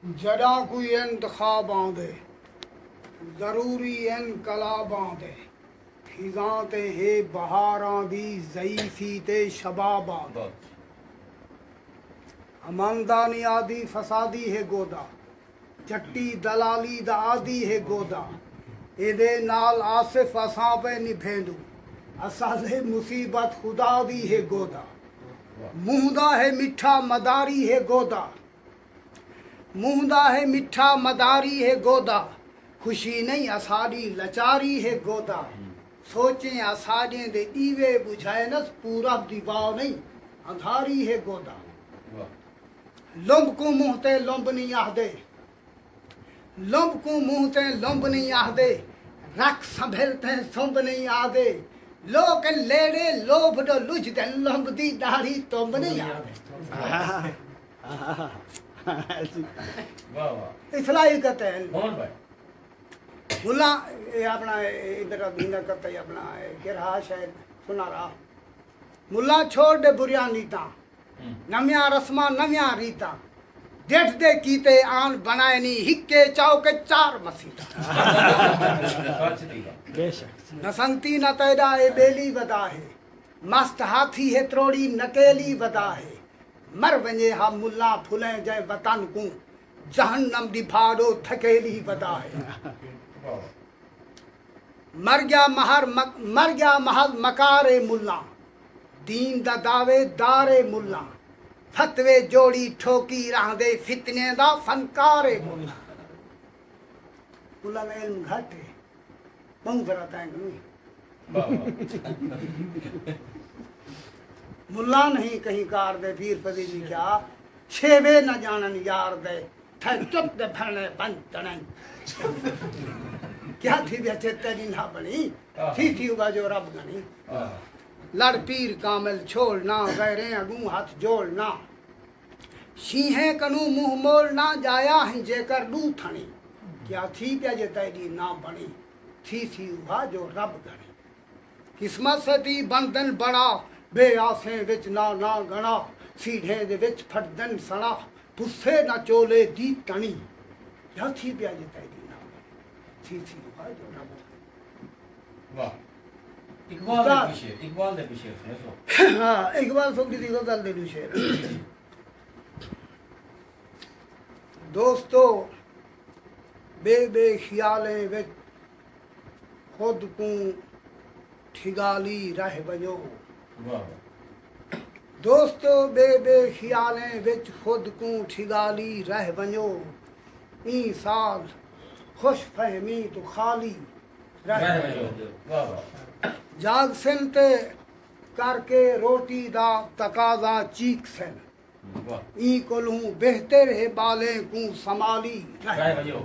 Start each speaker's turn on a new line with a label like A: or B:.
A: जड़ा कोई इंतखाब आंदे जरूरी इनकलाब आंदे खिजां ते हे बहारां दी ज़ईफ़ी ते शबाब आंदे अमनदानी आदि फसादी है गोदा चट्टी दलाली दा आदि है गोदा एदे नाल आसिफ असां पे निभेंदू असां दे मुसीबत खुदा दी है गोदा मुहदा है मिठा मदारी है गोदा मुहदा है मिठा मदारी है गोदा खुशी नहीं असाड़ी लचारी है गोदा सोचें असाड़े दे दीवे बुझाए न पूरा दीवार नहीं अंधारी है गोदा लुम्ब को मुंह ते लुम्ब नहीं आखदे लुम्ब को मुंह ते लुम्ब नहीं आखदे रख संभलते सुंब नहीं आखदे लोक लेड़े लोभ दो लुझ दे लुम्ब दी दाढ़ी तुंब नहीं आखदे इसलाई कहते हैं मुल्ला ये अपना इधर दीना करता है अपना किरहा शायद सुना रहा मुल्ला छोड़ दे बुरिया नीता नव्या रस्मा नव्या रीता जेठ दे कीते आन बनाए नी हिक्के चौके चार मसीता न संगती न तैदा ए बेली वदा है मस्त हाथी है त्रोड़ी नकेली वदा है मर वञे हा मुल्ला फुले जै वतन को जहन्नम दी भाड़ो थकेली वदा है मर गया महल मकारे मुल्ला दीन दा दावे दारे मुल्ला फतवे जोड़ी ठोकी रहंदे फितने दा फनकारे मुल्ला मुल्ला ने इल्म घट है बहुत जरा तैंग मुल्ला नहीं कहीं कार दे पीर फदी जी क्या छेवे न जानन यार दे थे चुप दे फरने पंचने क्या थी बेचे तेरी ना बनी थी हुआ जो रब गनी लड़ पीर कामिल छोड़ना गैरे अगू हाथ जोड़ना शीहे कनु मुंह मोड़ना जाया है जेकर लू थनी क्या थी जे तेरी ना बनी थी हुआ जो रब गनी किस्मत से ती बंधन बड़ा बे आसे विच ना गणा सीढ़े दे विच फटदन सड़ा पुस्से ना चोले दी तनी क्या थी जे तेरी ना थी हुआ जो रब
B: वाह इकबाल दे पीछे सुनो
A: हाँ इकबाल सोची दी गल दे शेर दोस्तों बे ख्याले विच खुद को ठिगाली रह वञो दोस्तों बे ख्याले विच खुद को ठिगाली रह वञो ई साल खुश फहमी तो खाली रह वञो जाग सिन ते करके रोटी दा तकाजा चीक सिन ई कोलू बेहतर है बाले को संभाली रह वञो।